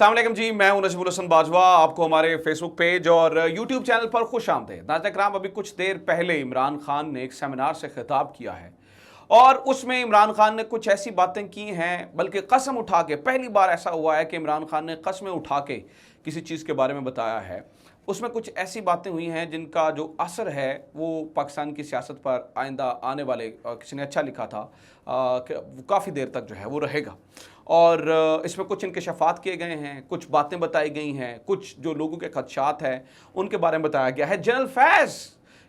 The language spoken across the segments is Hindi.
अस्सलाम वालेकुम जी, मैं हूं नजीमुल हसन बाजवा। आपको हमारे फेसबुक पेज और यूट्यूब चैनल पर खुश आमदीद। नाज़रीन किराम, अभी कुछ देर पहले इमरान खान ने एक सेमिनार से खिताब किया है और उसमें इमरान खान ने कुछ ऐसी बातें की हैं, बल्कि कसम उठा के, पहली बार ऐसा हुआ है कि इमरान खान ने कस्में उठा के किसी चीज़ के बारे में बताया है। उसमें कुछ ऐसी बातें हुई हैं जिनका जो असर है वो पाकिस्तान की सियासत पर आइंदा आने वाले, किसी ने अच्छा लिखा था, काफ़ी देर तक जो है वो रहेगा। और इसमें कुछ इंकशाफात किए गए हैं, कुछ बातें बताई गई हैं, कुछ जो लोगों के खदशात हैं उनके बारे में बताया गया है। जनरल फैज़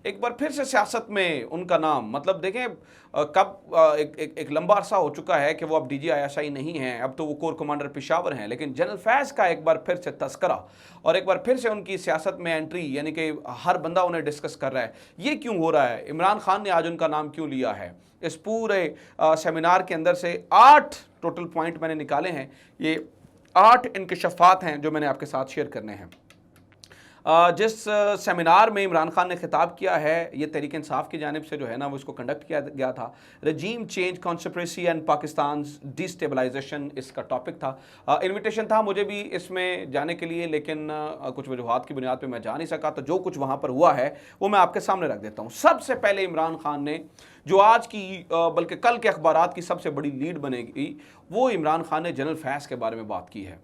एक बार फिर से सियासत में उनका नाम, मतलब देखें कब एक लंबा अरसा हो चुका है कि वो अब DGI नहीं हैं, अब तो वो कोर कमांडर पेशावर हैं, लेकिन जनरल फैज़ का एक बार फिर से तस्करा और एक बार फिर से उनकी सियासत में एंट्री, यानी कि हर बंदा उन्हें डिस्कस कर रहा है। ये क्यों हो रहा है? इमरान खान ने आज उनका नाम क्यों लिया है? इस पूरे सेमिनार के अंदर से 8 टोटल पॉइंट मैंने निकाले हैं। ये 8 इंकशाफात हैं जो मैंने आपके साथ शेयर करने हैं। जिस सेमिनार में इमरान खान ने खिताब किया है, ये तहरीक इंसाफ की जानिब से जो है ना वो इसको कंडक्ट किया गया था। रजीम change, conspiracy and Pakistan destabilisation इसका टॉपिक था। इनविटेशन था मुझे भी इसमें जाने के लिए, लेकिन कुछ वजूहात की बुनियाद पर मैं जा नहीं सका। तो जो कुछ वहाँ पर हुआ है वो मैं आपके सामने रख देता हूँ। सबसे पहले इमरान खान ने जो आज की बल्कि कल के अखबारात की सबसे बड़ी लीड बनेगी, वो इमरान खान ने जनरल फैज़ के बारे में बात की है।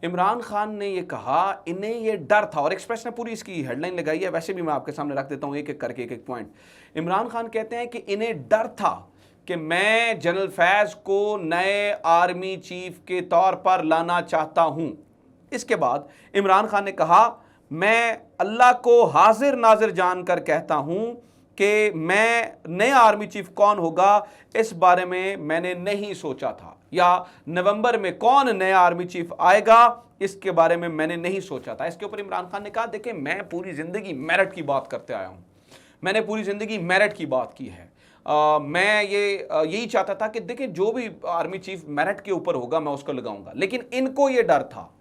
इमरान खान ने ये कहा, इन्हें ये डर था, और एक्सप्रेस ने पूरी इसकी हेडलाइन लगाई है, वैसे भी मैं आपके सामने रख देता हूँ एक एक करके, एक एक पॉइंट। इमरान खान कहते हैं कि इन्हें डर था कि मैं जनरल फैज़ को नए आर्मी चीफ के तौर पर लाना चाहता हूँ। इसके बाद इमरान खान ने कहा, मैं अल्लाह को हाजिर नाजिर जानकर कहता हूँ कि मैं नए आर्मी चीफ कौन होगा इस बारे में मैंने नहीं सोचा था, या नवंबर में कौन नया आर्मी चीफ आएगा इसके बारे में मैंने नहीं सोचा था। इसके ऊपर इमरान खान ने कहा, देखिए मैं पूरी ज़िंदगी मेरिट की बात करते आया हूँ, मैंने पूरी ज़िंदगी मेरिट की बात की है। मैं यही चाहता था कि देखिए जो भी आर्मी चीफ मेरिट के ऊपर होगा मैं उसको लगाऊंगा, लेकिन इनको ये डर था।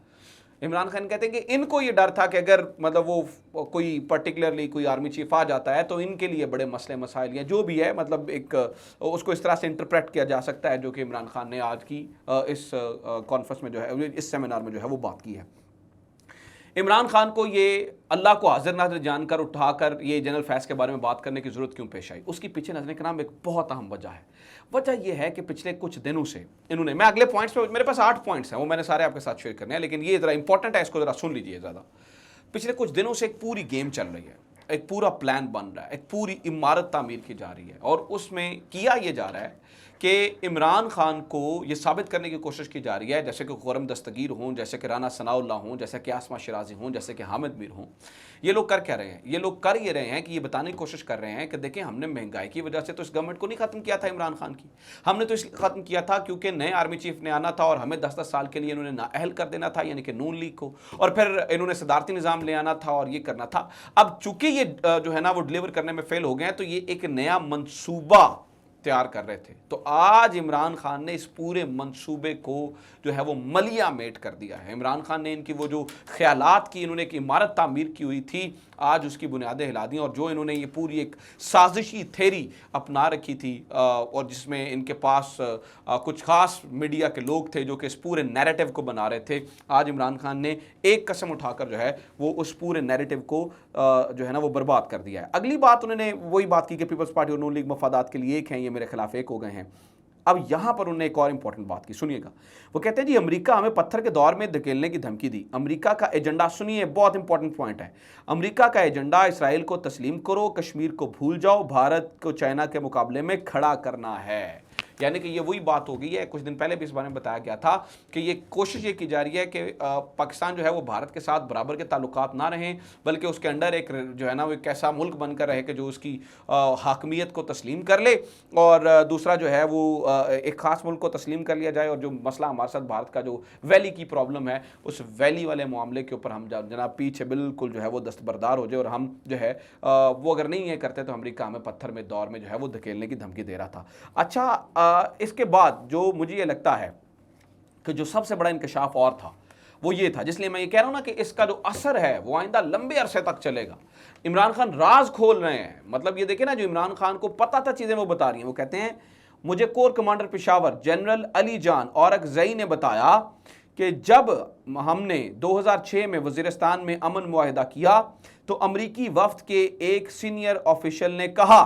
इमरान खान कहते हैं कि इनको ये डर था कि अगर मतलब वो कोई पर्टिकुलरली कोई आर्मी चीफ आ जाता है तो इनके लिए बड़े मसले मसाइल या जो भी है, मतलब एक उसको इस तरह से इंटरप्रेट किया जा सकता है, जो कि इमरान खान ने आज की इस कॉन्फ्रेंस में जो है, इस सेमिनार में जो है वो बात की है। इमरान खान को ये अल्लाह को हाजिर नाजिर जानकर उठाकर ये जनरल फैज़ के बारे में बात करने की ज़रूरत क्यों पेश आई? उसकी पीछे नाज़रीन किराम एक बहुत अहम वजह है। वजह यह है कि पिछले कुछ दिनों से इन्होंने, मैं अगले पॉइंट्स पे, मेरे पास 8 पॉइंट्स हैं, वो मैंने सारे आपके साथ शेयर करने हैं, लेकिन ये ज़रा इंपॉर्टेंट है, इसको ज़रा सुन लीजिए ज़्यादा। पिछले कुछ दिनों से एक पूरी गेम चल रही है, एक पूरा प्लान बन रहा है, एक पूरी इमारत तामीर की जा रही है, और उसमें किया ये जा रहा है कि इमरान खान को ये साबित करने की कोशिश की जा रही है, जैसे कि खुर्रम दस्तगीर हों, जैसे कि राना सनाउल्लाह हों, जैसे कि आसमा शिराजी हों, जैसे कि हामिद मीर हों, ये लोग कर क्या रहे हैं? ये लोग कर ये रहे हैं कि ये बताने की कोशिश कर रहे हैं कि देखिए हमने महंगाई की वजह से तो इस गवर्नमेंट को नहीं खत्म किया था इमरान खान की, हमने तो इसलिए खत्म किया था क्योंकि नए आर्मी चीफ ने आना था और हमें 10-10 साल के लिए इन्होंने नाअहल कर देना था, यानी कि नून लीग को, और फिर इन्होंने सदारती निज़ाम ले आना था और ये करना था। अब चूंकि ये जो है ना वो डिलीवर करने में फेल हो गए हैं, तो ये एक नया मंसूबा तैयार कर रहे थे। तो आज इमरान खान ने इस पूरे मंसूबे को जो है वो मलिया मेट कर दिया है। इमरान खान ने इनकी वो जो ख्यालात की, इन्होंने एक इमारत तामीर की हुई थी, आज उसकी बुनियादें हिला दी, और जो इन्होंने ये पूरी एक साजिशी थेरी अपना रखी थी, और जिसमें इनके पास कुछ खास मीडिया के लोग थे जो कि इस पूरे नैरेटिव को बना रहे थे, आज इमरान खान ने एक कसम उठाकर जो है वो उस पूरे नैरेटिव को जो है ना वो बर्बाद कर दिया है। अगली बात उन्होंने वही बात की कि पीपल्स पार्टी और नून लीग मफादात के लिए एक हैं, ये मेरे खिलाफ एक हो गए हैं। अब यहां पर उन्होंने एक और इंपॉर्टेंट बात की, सुनिएगा। वो कहते हैं जी अमेरिका हमें पत्थर के दौर में धकेलने की धमकी दी। अमेरिका का एजेंडा, सुनिए बहुत इंपॉर्टेंट पॉइंट है, अमेरिका का एजेंडा इसराइल को तस्लीम करो, कश्मीर को भूल जाओ, भारत को चाइना के मुकाबले में खड़ा करना है। यानी कि ये वही बात हो गई है, कुछ दिन पहले भी इस बारे में बताया गया था कि ये कोशिश ये की जा रही है कि पाकिस्तान जो है वो भारत के साथ बराबर के ताल्लुकात ना रहें, बल्कि उसके अंडर एक जो है ना वो एक ऐसा मुल्क बनकर रहे कि जो उसकी हाकमियत को तस्लीम कर ले, और दूसरा जो है वो एक ख़ास मुल्क को तस्लीम कर लिया जाए, और जो मसला हमारे साथ भारत का जो वैली की प्रॉब्लम है, उस वैली वाले मामले के ऊपर हम जनाब पीछे बिल्कुल जो है वो दस्तबरदार हो जाए, और हम जो है वो अगर नहीं ये करते तो अमेरिका हमें पत्थर में दौर में जो है वो धकेलने की धमकी दे रहा था। अच्छा, इसके बाद जो मुझे ये लगता है कि जो सबसे बड़ा इंकशाफ और था वो ये था, जिसलिए मैं ये कह रहा हूं ना कि इसका जो असर है वो आइंदा लंबे अरसे तक चलेगा। इमरान खान राज खोल रहे हैं, मतलब ये देखें ना, जो इमरान खान को पता था चीजें वो बता रही हैं। वो कहते हैं, मुझे core commander Peshawar general Ali जान औरकजई ने बताया कि जब हमने 2006 में वज़ीरिस्तान में अमन मुआहिदा किया तो अमरीकी वफ्द के एक सीनियर ऑफिशियल ने कहा,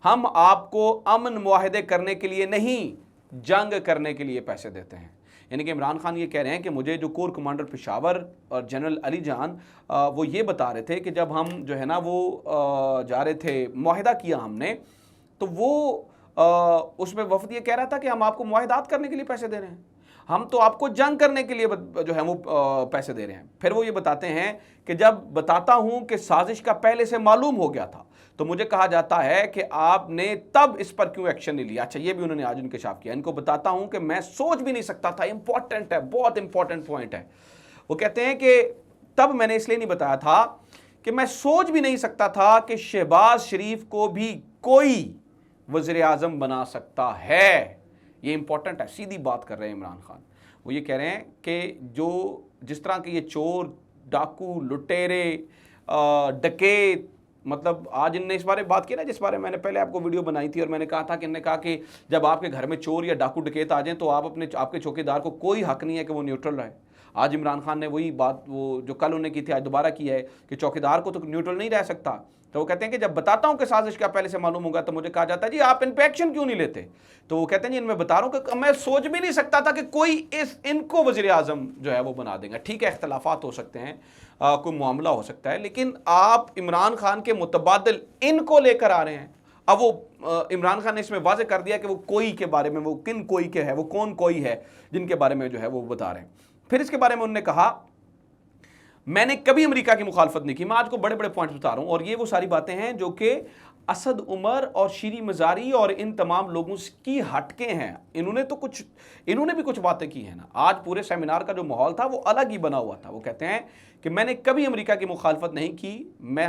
हम आपको अमन मुआहिदे करने के लिए नहीं, जंग करने के लिए पैसे देते हैं। यानी कि इमरान खान ये कह रहे हैं कि मुझे जो कोर कमांडर पेशावर और जनरल अली जान वो ये बता रहे थे कि जब हम जो है ना वो जा रहे थे, मुआहिदा किया हमने, तो वो उसमें वफद ये कह रहा था कि हम आपको मुआहिदात करने के लिए पैसे दे रहे हैं, हम तो आपको जंग करने के लिए जो है वो पैसे दे रहे हैं। फिर वो ये बताते हैं कि जब बताता हूं कि साजिश का पहले से मालूम हो गया था तो मुझे कहा जाता है कि आपने तब इस पर क्यों एक्शन नहीं लिया। अच्छा, ये भी उन्होंने आज इंकशाफ किया। इनको बताता हूं कि मैं सोच भी नहीं सकता था, इंपॉर्टेंट है, बहुत इंपॉर्टेंट पॉइंट है। वो कहते हैं कि तब मैंने इसलिए नहीं बताया था कि मैं सोच भी नहीं सकता था कि शहबाज शरीफ को भी कोई वज़ीर आज़म बना सकता है। ये इंपॉर्टेंट है, सीधी बात कर रहे हैं इमरान खान। वो ये कह रहे हैं कि जो जिस तरह के ये चोर, डाकू, लुटेरे, डकैत, मतलब आज इनने इस बारे में बात की ना, जिस बारे में मैंने पहले आपको वीडियो बनाई थी और मैंने कहा था कि इन्होंने कहा कि जब आपके घर में चोर या डाकू डकैत आ जाएं तो आपके चौकीदार को कोई हक नहीं है कि वो न्यूट्रल रहे। आज इमरान खान ने वही बात, वो जो कल उन्होंने की थी, आज दोबारा की है कि चौकीदार को तो न्यूट्रल नहीं रह सकता। तो वो कहते हैं कि जब बताता हूं कि साजिश का पहले से मालूम होगा तो मुझे कहा जाता है जी आप इन पे एक्शन क्यों नहीं लेते। तो वो कहते हैं जी इनमें बता रहा हूं कि मैं सोच भी नहीं सकता था कि कोई इनको वज़ीर आज़म जो है वो बना देगा। ठीक है, इख्तलाफात हो सकते हैं, कोई मामला हो सकता है, लेकिन आप इमरान खान के मुतबादिल इनको लेकर आ रहे हैं। अब वो इमरान खान ने इसमें वाज़ेह कर दिया कि वो कोई के बारे में, वो किन कोई के है, वो कौन कोई है जिनके बारे में जो है वो बता रहे हैं। फिर इसके बारे में उन्होंने कहा मैंने कभी अमेरिका की मुखालफत नहीं की। मैं आज को बड़े बड़े पॉइंट्स बता रहा हूं और ये वो सारी बातें हैं जो कि असद उमर और शीरी मजारी और इन तमाम लोगों की हटके हैं। इन्होंने भी कुछ बातें की हैं ना। आज पूरे सेमिनार का जो माहौल था वो अलग ही बना हुआ था। वो कहते हैं कि मैंने कभी अमेरिका की मुखालफत नहीं की,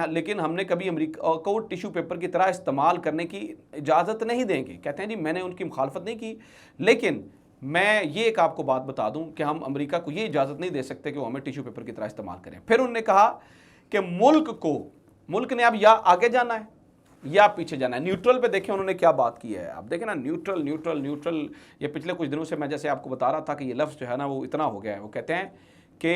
लेकिन हमने कभी अमेरिका को टिश्यू पेपर की तरह इस्तेमाल करने की इजाज़त नहीं देंगे। कहते हैं जी मैंने उनकी मुखालफत नहीं की, लेकिन मैं ये एक आपको बात बता दूं कि हम अमेरिका को ये इजाज़त नहीं दे सकते कि वो हमें टिश्यू पेपर की तरह इस्तेमाल करें। फिर उन्होंने कहा कि मुल्क ने अब या आगे जाना है या पीछे जाना है। न्यूट्रल पे देखें उन्होंने क्या बात की है। आप देखें ना, न्यूट्रल न्यूट्रल न्यूट्रल, ये पिछले कुछ दिनों से मैं जैसे आपको बता रहा था कि ये लफ्ज़ जो है ना वो इतना हो गया है। वो कहते हैं कि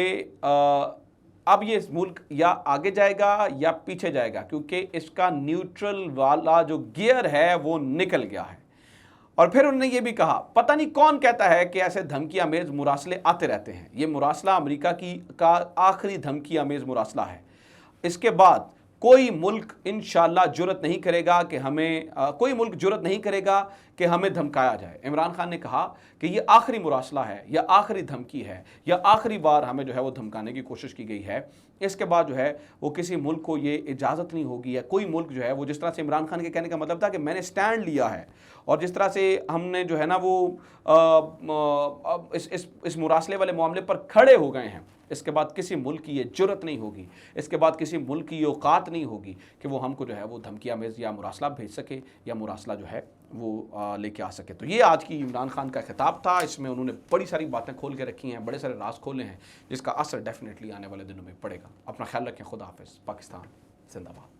अब ये मुल्क या आगे जाएगा या पीछे जाएगा, क्योंकि इसका न्यूट्रल वाला जो गियर है वो निकल गया है। और फिर उन्होंने ये भी कहा, पता नहीं कौन कहता है कि ऐसे धमकी आमेज मुरासले आते रहते हैं। ये मुरासला अमेरिका का आखिरी धमकी आमेज मुरासला है। इसके बाद कोई मुल्क इंशाअल्लाह जुर्रत नहीं करेगा कि हमें धमकाया जाए। इमरान खान ने कहा कि ये आखिरी मुरासला है या आखिरी धमकी है या आखिरी बार हमें जो है वो धमकाने की कोशिश की गई है। इसके बाद जो है वो किसी मुल्क को ये इजाज़त नहीं होगी या कोई मुल्क जो है वो, जिस तरह से इमरान खान के कहने का मतलब था कि मैंने स्टैंड लिया है और जिस तरह से हमने जो है ना वो इस मुरासले वाले मामले पर खड़े हो गए हैं, इसके बाद किसी मुल्क की ये जुर्रत नहीं होगी, इसके बाद किसी मुल्क की ये औकात नहीं होगी कि वो हमको जो है वो धमकी आमेज़ या मुरासला भेज सके या मुरासला जो है वो लेके आ सके। तो ये आज की इमरान खान का खिताब था। इसमें उन्होंने बड़ी सारी बातें खोल के रखी हैं, बड़े सारे राज खोले हैं, जिसका असर डेफिनेटली आने वाले दिनों में पड़ेगा। अपना ख्याल रखें। खुदा हाफिज़। पाकिस्तान जिंदाबाद।